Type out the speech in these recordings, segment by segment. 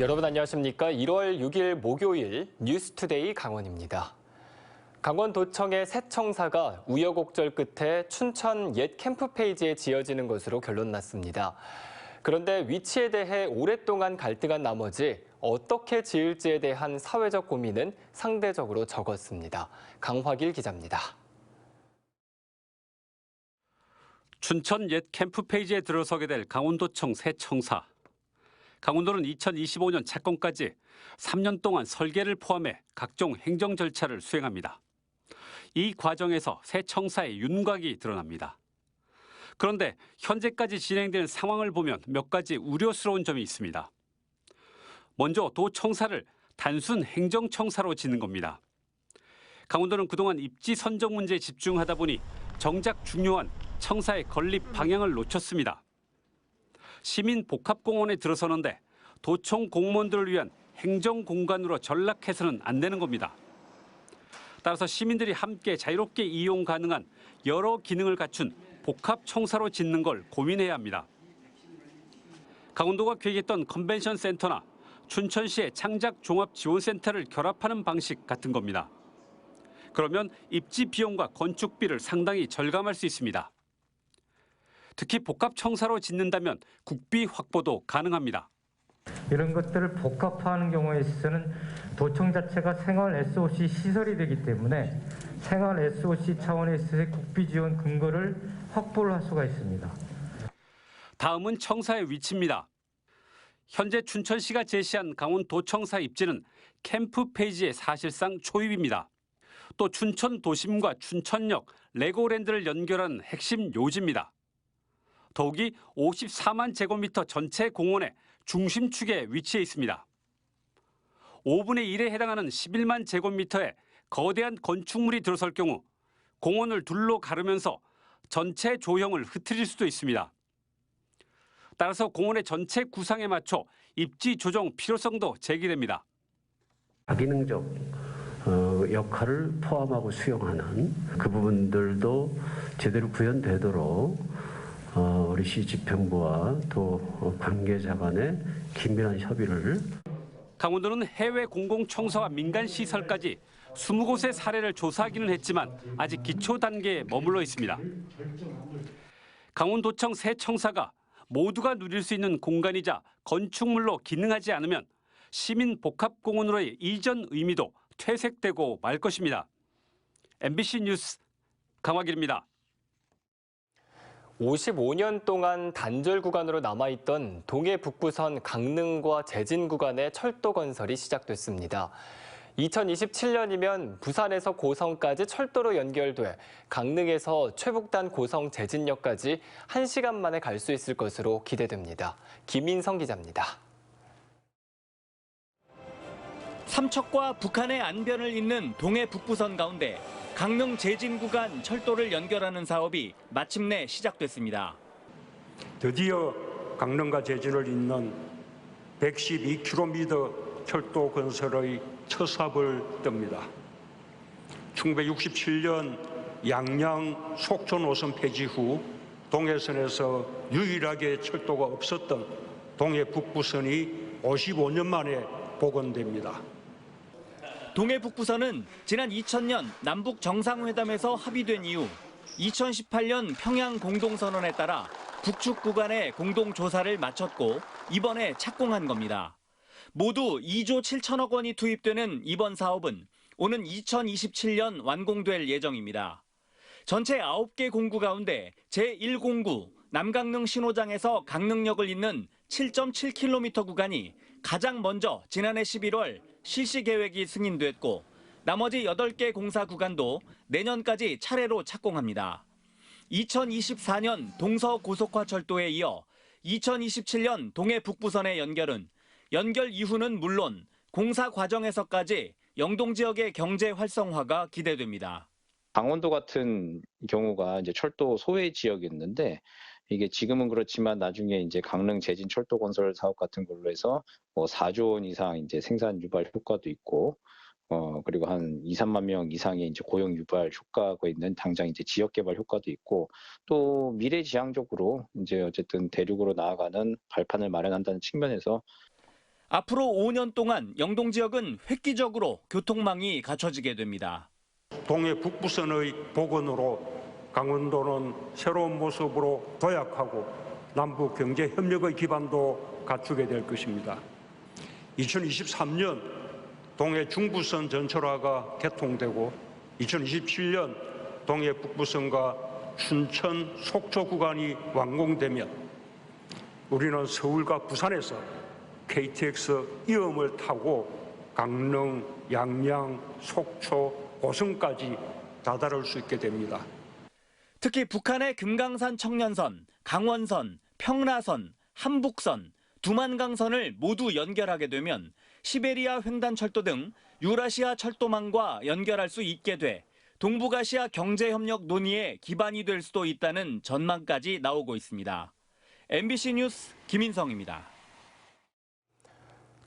여러분 안녕하십니까? 1월 6일 목요일 뉴스투데이 강원입니다. 강원도청의 새 청사가 우여곡절 끝에 춘천 옛 캠프페이지에 지어지는 것으로 결론났습니다. 그런데 위치에 대해 오랫동안 갈등한 나머지 어떻게 지을지에 대한 사회적 고민은 상대적으로 적었습니다. 강화길 기자입니다. 춘천 옛 캠프페이지에 들어서게 될 강원도청 새 청사. 강원도는 2025년 착공까지 3년 동안 설계를 포함해 각종 행정 절차를 수행합니다. 이 과정에서 새 청사의 윤곽이 드러납니다. 그런데 현재까지 진행된 상황을 보면 몇 가지 우려스러운 점이 있습니다. 먼저 도청사를 단순 행정청사로 짓는 겁니다. 강원도는 그동안 입지 선정 문제에 집중하다 보니 정작 중요한 청사의 건립 방향을 놓쳤습니다. 시민 복합공원에 들어서는데 도청 공무원들을 위한 행정공간으로 전락해서는 안 되는 겁니다. 따라서 시민들이 함께 자유롭게 이용 가능한 여러 기능을 갖춘 복합청사로 짓는 걸 고민해야 합니다. 강원도가 계획했던 컨벤션 센터나 춘천시의 창작 종합지원센터를 결합하는 방식 같은 겁니다. 그러면 입지 비용과 건축비를 상당히 절감할 수 있습니다. 특히 복합청사로 짓는다면 국비 확보도 가능합니다. 이런 것들을 복합화하는 경우에 있어서는 도청 자체가 생활 SOC 시설이 되기 때문에 생활 SOC 차원에 있어서의 국비 지원 근거를 확보를 할 수가 있습니다. 다음은 청사의 위치입니다. 현재 춘천시가 제시한 강원도청사 입지는 캠프페이지의 사실상 초입입니다. 또 춘천 도심과 춘천역, 레고랜드를 연결하는 핵심 요지입니다. 더욱이 54만 제곱미터 전체 공원의 중심축에 위치해 있습니다. 5분의 1에 해당하는 11만 제곱미터의 거대한 건축물이 들어설 경우 공원을 둘러 가르면서 전체 조형을 흐트릴 수도 있습니다. 따라서 공원의 전체 구상에 맞춰 입지 조정 필요성도 제기됩니다. 다기능적 역할을 포함하고 수용하는 그 부분들도 제대로 구현되도록 우리 시집행부와 또 관계자 간의 긴밀한 협의를. 강원도는 해외 공공청사와 민간시설까지 20곳의 사례를 조사하기는 했지만 아직 기초 단계에 머물러 있습니다. 강원도청 새 청사가 모두가 누릴 수 있는 공간이자 건축물로 기능하지 않으면 시민 복합공원으로의 이전 의미도 퇴색되고 말 것입니다. MBC 뉴스 강화길입니다. 55년 동안 단절 구간으로 남아있던 동해 북부선 강릉과 제진 구간의 철도 건설이 시작됐습니다. 2027년이면 부산에서 고성까지 철도로 연결돼 강릉에서 최북단 고성 제진역까지 1시간 만에 갈 수 있을 것으로 기대됩니다. 김인성 기자입니다. 삼척과 북한의 안변을 잇는 동해 북부선 가운데 강릉 제진 구간 철도를 연결하는 사업이 마침내 시작됐습니다. 드디어 강릉과 제진을 잇는 112km 철도 건설의 첫 삽을 떱니다. 1967년 양양 속초 노선 폐지 후 동해선에서 유일하게 철도가 없었던 동해 북부선이 55년 만에 복원됩니다. 동해 북부선은 지난 2000년 남북 정상회담에서 합의된 이후 2018년 평양 공동선언에 따라 북측 구간의 공동조사를 마쳤고 이번에 착공한 겁니다. 모두 2조 7천억 원이 투입되는 이번 사업은 오는 2027년 완공될 예정입니다. 전체 9개 공구 가운데 제1공구 남강릉 신호장에서 강릉역을 잇는 7.7km 구간이 가장 먼저 지난해 11월 실시 계획이 승인됐고 나머지 8개 공사 구간도 내년까지 차례로 착공합니다. 2024년 동서고속화철도에 이어 2027년 동해 북부선의 연결은 연결 이후는 물론 공사 과정에서까지 영동 지역의 경제 활성화가 기대됩니다. 강원도 같은 경우가 이제 철도 소외 지역이었는데 이게 지금은 그렇지만 나중에 이제 강릉 제진 철도 건설 사업 같은 걸로 해서 4조 원 이상 이제 생산 유발 효과도 있고 그리고 한 2, 3만 명 이상의 이제 고용 유발 효과가 있는 당장 이제 지역 개발 효과도 있고 또 미래지향적으로 이제 어쨌든 대륙으로 나아가는 발판을 마련한다는 측면에서 앞으로 5년 동안 영동 지역은 획기적으로 교통망이 갖춰지게 됩니다. 동해 북부선의 복원으로 강원도는 새로운 모습으로 도약하고 남북 경제 협력의 기반도 갖추게 될 것입니다. 2023년 동해 중부선 전철화가 개통되고 2027년 동해 북부선과 춘천 속초 구간이 완공되면 우리는 서울과 부산에서 KTX 이음을 타고 강릉, 양양, 속초, 고성까지 다다를 수 있게 됩니다. 특히 북한의 금강산 청년선, 강원선, 평라선, 한북선, 두만강선을 모두 연결하게 되면 시베리아 횡단철도 등 유라시아 철도망과 연결할 수 있게 돼 동북아시아 경제협력 논의의 기반이 될 수도 있다는 전망까지 나오고 있습니다. MBC 뉴스 김인성입니다.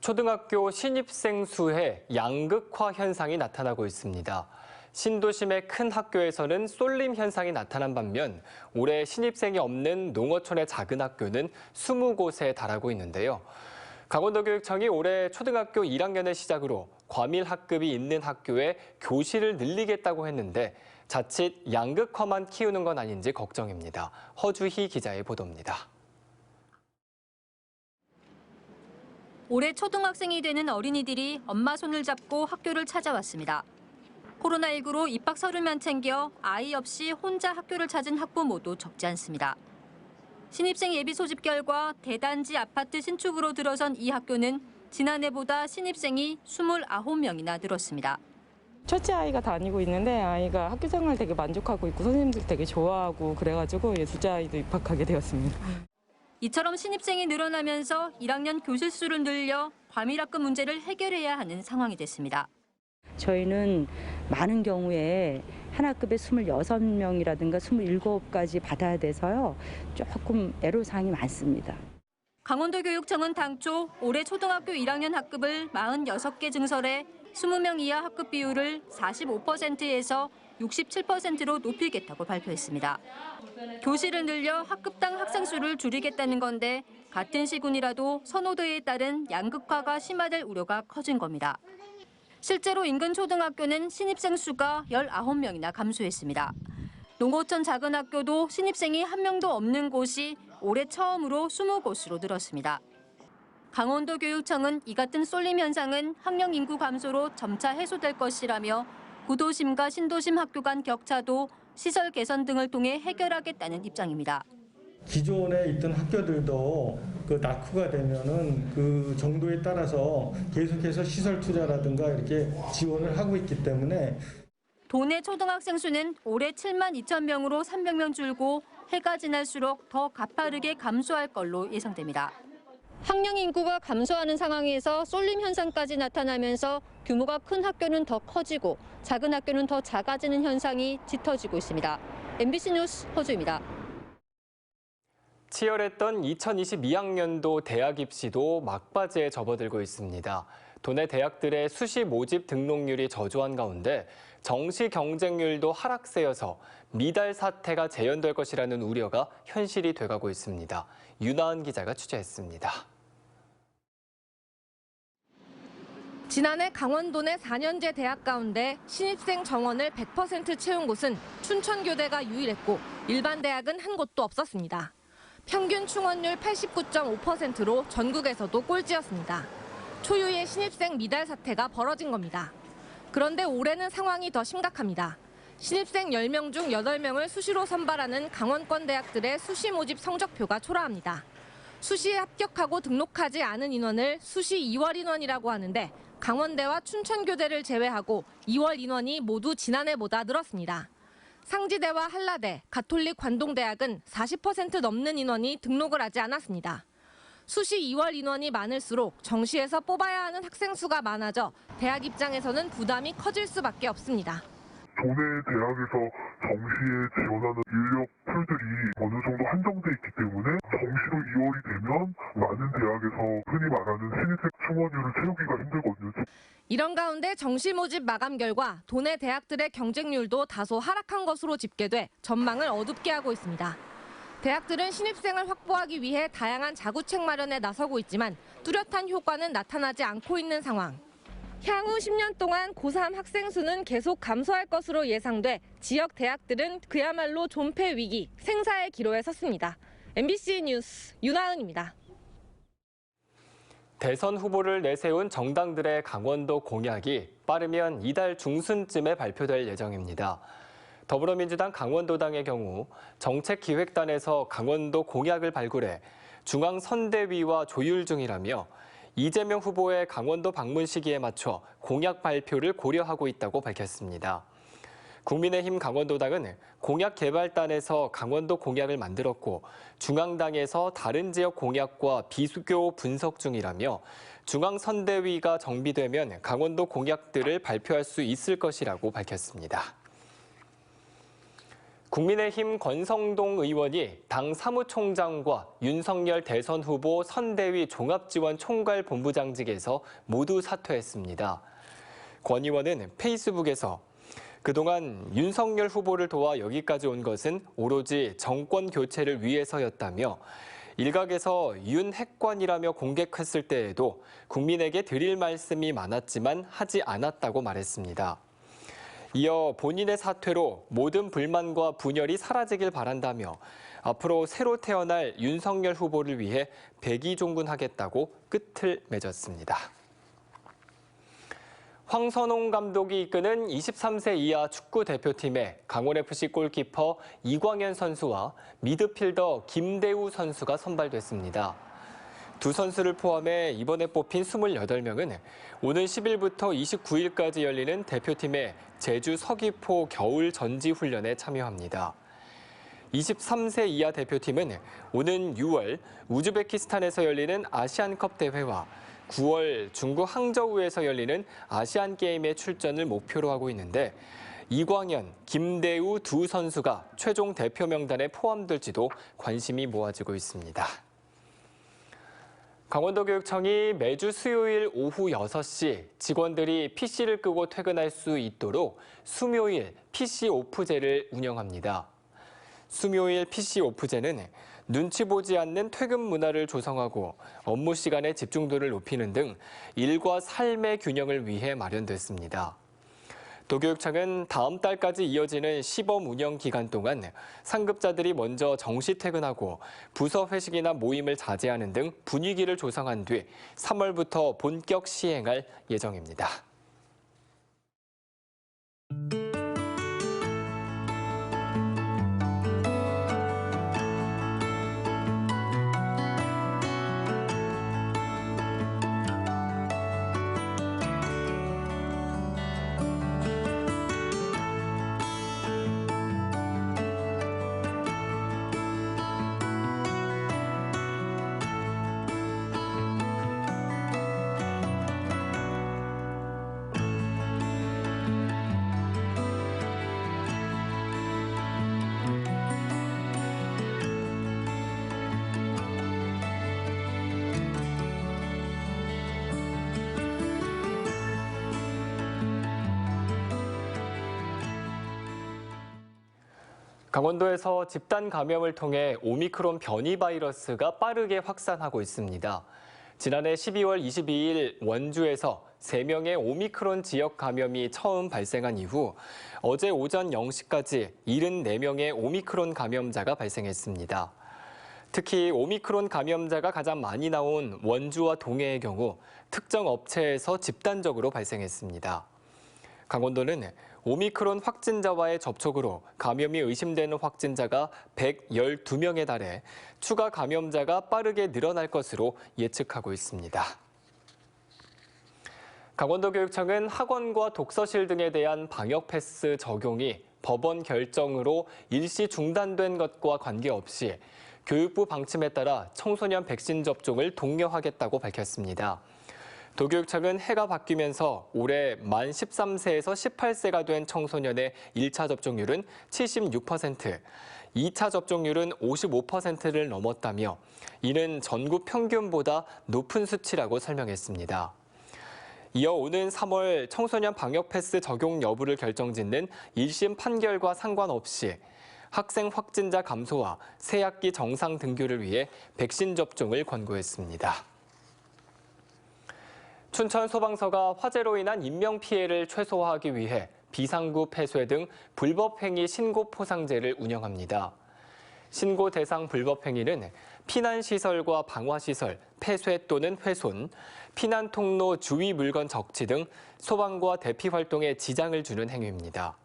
초등학교 신입생 수에 양극화 현상이 나타나고 있습니다. 신도심의 큰 학교에서는 쏠림 현상이 나타난 반면 올해 신입생이 없는 농어촌의 작은 학교는 20곳에 달하고 있는데요. 강원도교육청이 올해 초등학교 1학년을 시작으로 과밀 학급이 있는 학교에 교실을 늘리겠다고 했는데 자칫 양극화만 키우는 건 아닌지 걱정입니다. 허주희 기자의 보도입니다. 올해 초등학생이 되는 어린이들이 엄마 손을 잡고 학교를 찾아왔습니다. 코로나19로 입학 서류만 챙겨 아이 없이 혼자 학교를 찾은 학부모도 적지 않습니다. 신입생 예비 소집 결과 대단지 아파트 신축으로 들어선 이 학교는 지난해보다 신입생이 29명이나 늘었습니다. 첫째 아이가 다니고 있는데 아이가 학교 생활 되게 만족하고 있고 선생님들 되게 좋아하고 그래가지고 둘째 아이도 입학하게 되었습니다. 이처럼 신입생이 늘어나면서 1학년 교실 수를 늘려 과밀학급 문제를 해결해야 하는 상황이 됐습니다. 저희는 많은 경우에 한 학급에 26명이라든가 27까지 받아야 돼서요. 조금 애로사항이 많습니다. 강원도교육청은 당초 올해 초등학교 1학년 학급을 46개 증설해 20명 이하 학급 비율을 45%에서 67%로 높이겠다고 발표했습니다. 교실을 늘려 학급당 학생 수를 줄이겠다는 건데 같은 시군이라도 선호도에 따른 양극화가 심화될 우려가 커진 겁니다. 실제로 인근 초등학교는 신입생 수가 19명이나 감소했습니다. 농어촌 작은 학교도 신입생이 한 명도 없는 곳이 올해 처음으로 20곳으로 늘었습니다. 강원도교육청은 이 같은 쏠림 현상은 학령 인구 감소로 점차 해소될 것이라며 구도심과 신도심 학교 간 격차도 시설 개선 등을 통해 해결하겠다는 입장입니다. 기존에 있던 학교들도 낙후가 되면은 그 정도에 따라서 계속해서 시설 투자라든가 이렇게 지원을 하고 있기 때문에 도내 초등학생 수는 올해 7만 2천 명으로 300명 줄고 해가 지날수록 더 가파르게 감소할 걸로 예상됩니다. 학령 인구가 감소하는 상황에서 쏠림 현상까지 나타나면서 규모가 큰 학교는 더 커지고 작은 학교는 더 작아지는 현상이 짙어지고 있습니다. MBC 뉴스 허주입니다. 치열했던 2022학년도 대학 입시도 막바지에 접어들고 있습니다. 도내 대학들의 수시 모집 등록률이 저조한 가운데 정시 경쟁률도 하락세여서 미달 사태가 재현될 것이라는 우려가 현실이 돼가고 있습니다. 윤하은 기자가 취재했습니다. 지난해 강원도 내 4년제 대학 가운데 신입생 정원을 100% 채운 곳은 춘천교대가 유일했고 일반 대학은 한 곳도 없었습니다. 평균 충원율 89.5%로 전국에서도 꼴찌였습니다. 초유의 신입생 미달 사태가 벌어진 겁니다. 그런데 올해는 상황이 더 심각합니다. 신입생 10명 중 8명을 수시로 선발하는 강원권 대학들의 수시 모집 성적표가 초라합니다. 수시에 합격하고 등록하지 않은 인원을 수시 2월 인원이라고 하는데 강원대와 춘천교대를 제외하고 2월 인원이 모두 지난해보다 늘었습니다. 상지대와 한라대, 가톨릭 관동대학은 40% 넘는 인원이 등록을 하지 않았습니다. 수시 2월 인원이 많을수록 정시에서 뽑아야 하는 학생 수가 많아져 대학 입장에서는 부담이 커질 수밖에 없습니다. 도내 대학에서 정시에 지원하는 인력 풀들이 어느 정도 한정돼 있기 때문에 정시로 2월이 되면 많은 대학에서 흔히 말하는 신입생 충원율을 채우기가 힘들거든요. 이런 가운데 정시 모집 마감 결과 도내 대학들의 경쟁률도 다소 하락한 것으로 집계돼 전망을 어둡게 하고 있습니다. 대학들은 신입생을 확보하기 위해 다양한 자구책 마련에 나서고 있지만 뚜렷한 효과는 나타나지 않고 있는 상황. 향후 10년 동안 고3 학생 수는 계속 감소할 것으로 예상돼 지역 대학들은 그야말로 존폐 위기, 생사의 기로에 섰습니다. MBC 뉴스 윤하은입니다. 대선 후보를 내세운 정당들의 강원도 공약이 빠르면 이달 중순쯤에 발표될 예정입니다. 더불어민주당 강원도당의 경우 정책기획단에서 강원도 공약을 발굴해 중앙선대위와 조율 중이라며 이재명 후보의 강원도 방문 시기에 맞춰 공약 발표를 고려하고 있다고 밝혔습니다. 국민의힘 강원도당은 공약개발단에서 강원도 공약을 만들었고 중앙당에서 다른 지역 공약과 비교 분석 중이라며 중앙선대위가 정비되면 강원도 공약들을 발표할 수 있을 것이라고 밝혔습니다. 국민의힘 권성동 의원이 당 사무총장과 윤석열 대선 후보 선대위 종합지원 총괄 본부장직에서 모두 사퇴했습니다. 권 의원은 페이스북에서 그동안 윤석열 후보를 도와 여기까지 온 것은 오로지 정권 교체를 위해서였다며 일각에서 윤핵관이라며 공격했을 때에도 국민에게 드릴 말씀이 많았지만 하지 않았다고 말했습니다. 이어 본인의 사퇴로 모든 불만과 분열이 사라지길 바란다며 앞으로 새로 태어날 윤석열 후보를 위해 백의종군하겠다고 끝을 맺었습니다. 황선홍 감독이 이끄는 23세 이하 축구 대표팀에 강원FC 골키퍼 이광현 선수와 미드필더 김대우 선수가 선발됐습니다. 두 선수를 포함해 이번에 뽑힌 28명은 오는 10일부터 29일까지 열리는 대표팀의 제주 서귀포 겨울 전지 훈련에 참여합니다. 23세 이하 대표팀은 오는 6월 우즈베키스탄에서 열리는 아시안컵 대회와 9월 중국 항저우에서 열리는 아시안게임에 출전을 목표로 하고 있는데 이광현, 김대우 두 선수가 최종 대표 명단에 포함될지도 관심이 모아지고 있습니다. 강원도교육청이 매주 수요일 오후 6시 직원들이 PC를 끄고 퇴근할 수 있도록 수묘일 PC 오프제를 운영합니다. 수묘일 PC 오프제는 눈치 보지 않는 퇴근 문화를 조성하고 업무 시간의 집중도를 높이는 등 일과 삶의 균형을 위해 마련됐습니다. 도교육청은 다음 달까지 이어지는 시범 운영 기간 동안 상급자들이 먼저 정시 퇴근하고 부서 회식이나 모임을 자제하는 등 분위기를 조성한 뒤 3월부터 본격 시행할 예정입니다. 강원도에서 집단 감염을 통해 오미크론 변이 바이러스가 빠르게 확산하고 있습니다. 지난해 12월 22일 원주에서 3명의 오미크론 지역 감염이 처음 발생한 이후 어제 오전 0시까지 74명의 오미크론 감염자가 발생했습니다. 특히 오미크론 감염자가 가장 많이 나온 원주와 동해의 경우 특정 업체에서 집단적으로 발생했습니다. 강원도는 오미크론 확진자와의 접촉으로 감염이 의심되는 확진자가 112명에 달해 추가 감염자가 빠르게 늘어날 것으로 예측하고 있습니다. 강원도교육청은 학원과 독서실 등에 대한 방역 패스 적용이 법원 결정으로 일시 중단된 것과 관계없이 교육부 방침에 따라 청소년 백신 접종을 독려하겠다고 밝혔습니다. 도교육청은 해가 바뀌면서 올해 만 13세에서 18세가 된 청소년의 1차 접종률은 76%, 2차 접종률은 55%를 넘었다며 이는 전국 평균보다 높은 수치라고 설명했습니다. 이어 오는 3월 청소년 방역 패스 적용 여부를 결정짓는 1심 판결과 상관없이 학생 확진자 감소와 새학기 정상 등교를 위해 백신 접종을 권고했습니다. 춘천소방서가 화재로 인한 인명피해를 최소화하기 위해 비상구 폐쇄 등 불법행위 신고 포상제를 운영합니다. 신고 대상 불법행위는 피난시설과 방화시설, 폐쇄 또는 훼손, 피난통로 주위 물건 적치 등 소방과 대피 활동에 지장을 주는 행위입니다.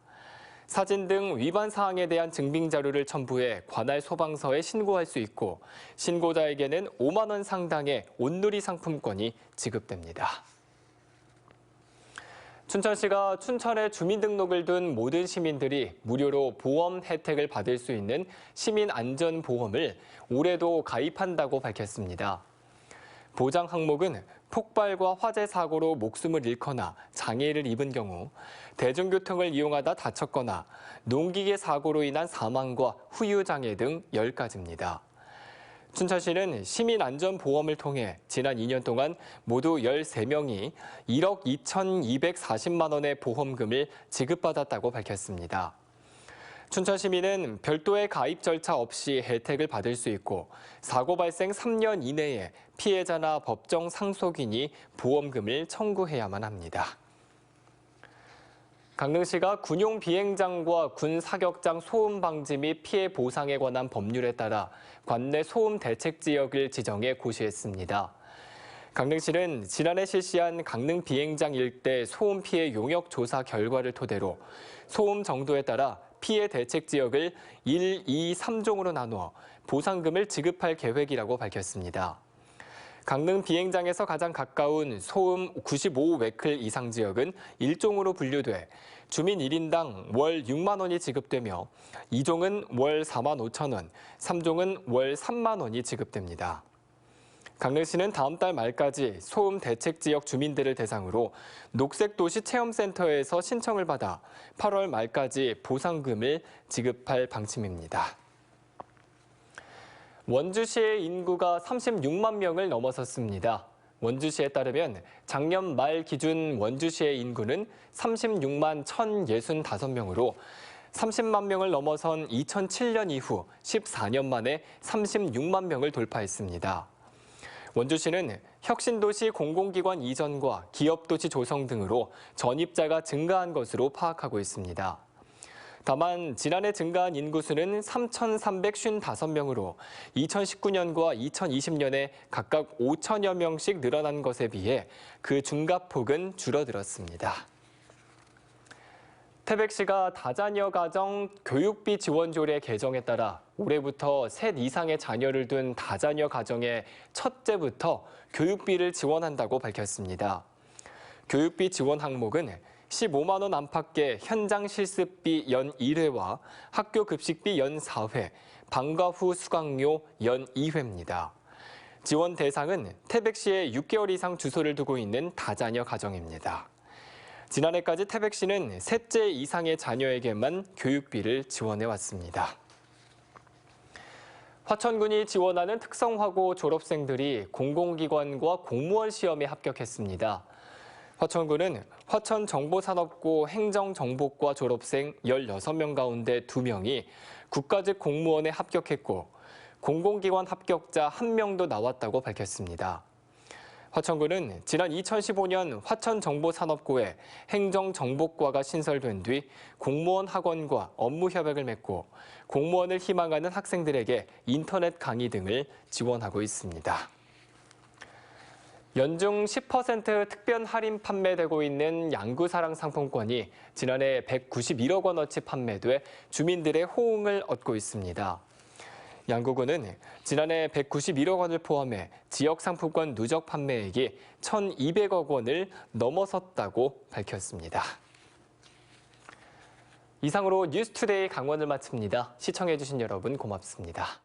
사진 등 위반 사항에 대한 증빙 자료를 첨부해 관할 소방서에 신고할 수 있고 신고자에게는 5만 원 상당의 온누리 상품권이 지급됩니다. 춘천시가 춘천에 주민등록을 둔 모든 시민들이 무료로 보험 혜택을 받을 수 있는 시민안전보험을 올해도 가입한다고 밝혔습니다. 보장 항목은 폭발과 화재 사고로 목숨을 잃거나 장애를 입은 경우, 대중교통을 이용하다 다쳤거나 농기계 사고로 인한 사망과 후유장애 등 10가지입니다. 춘천시는 시민안전보험을 통해 지난 2년 동안 모두 13명이 1억 2,240만 원의 보험금을 지급받았다고 밝혔습니다. 춘천 시민은 별도의 가입 절차 없이 혜택을 받을 수 있고 사고 발생 3년 이내에 피해자나 법정 상속인이 보험금을 청구해야만 합니다. 강릉시가 군용 비행장과 군 사격장 소음 방지 및 피해 보상에 관한 법률에 따라 관내 소음 대책 지역을 지정해 고시했습니다. 강릉시는 지난해 실시한 강릉 비행장 일대 소음 피해 용역 조사 결과를 토대로 소음 정도에 따라 피해 대책 지역을 1, 2, 3종으로 나누어 보상금을 지급할 계획이라고 밝혔습니다. 강릉 비행장에서 가장 가까운 소음 95웨클 이상 지역은 1종으로 분류돼 주민 1인당 월 6만 원이 지급되며 2종은 월 4만 5천 원, 3종은 월 3만 원이 지급됩니다. 강릉시는 다음 달 말까지 소음 대책 지역 주민들을 대상으로 녹색도시 체험센터에서 신청을 받아 8월 말까지 보상금을 지급할 방침입니다. 원주시의 인구가 36만 명을 넘어섰습니다. 원주시에 따르면 작년 말 기준 원주시의 인구는 36만 1,065명으로 30만 명을 넘어선 2007년 이후 14년 만에 36만 명을 돌파했습니다. 원주시는 혁신도시 공공기관 이전과 기업도시 조성 등으로 전입자가 증가한 것으로 파악하고 있습니다. 다만 지난해 증가한 인구수는 3,355명으로 2019년과 2020년에 각각 5천여 명씩 늘어난 것에 비해 그 중과폭은 줄어들었습니다. 태백시가 다자녀 가정 교육비 지원 조례 개정에 따라 올해부터 셋 이상의 자녀를 둔 다자녀 가정의 첫째부터 교육비를 지원한다고 밝혔습니다. 교육비 지원 항목은 15만 원 안팎의 현장 실습비 연 1회와 학교 급식비 연 4회, 방과 후 수강료 연 2회입니다. 지원 대상은 태백시에 6개월 이상 주소를 두고 있는 다자녀 가정입니다. 지난해까지 태백시는 셋째 이상의 자녀에게만 교육비를 지원해왔습니다. 화천군이 지원하는 특성화고 졸업생들이 공공기관과 공무원 시험에 합격했습니다. 화천군은 화천정보산업고 행정정보과 졸업생 16명 가운데 2명이 국가직 공무원에 합격했고 공공기관 합격자 1명도 나왔다고 밝혔습니다. 화천군은 지난 2015년 화천정보산업고에 행정정보과가 신설된 뒤 공무원 학원과 업무 협약을 맺고 공무원을 희망하는 학생들에게 인터넷 강의 등을 지원하고 있습니다. 연중 10% 특별 할인 판매되고 있는 양구사랑 상품권이 지난해 191억 원어치 판매돼 주민들의 호응을 얻고 있습니다. 양구군은 지난해 191억 원을 포함해 지역 상품권 누적 판매액이 1,200억 원을 넘어섰다고 밝혔습니다. 이상으로 뉴스투데이 강원을 마칩니다. 시청해주신 여러분 고맙습니다.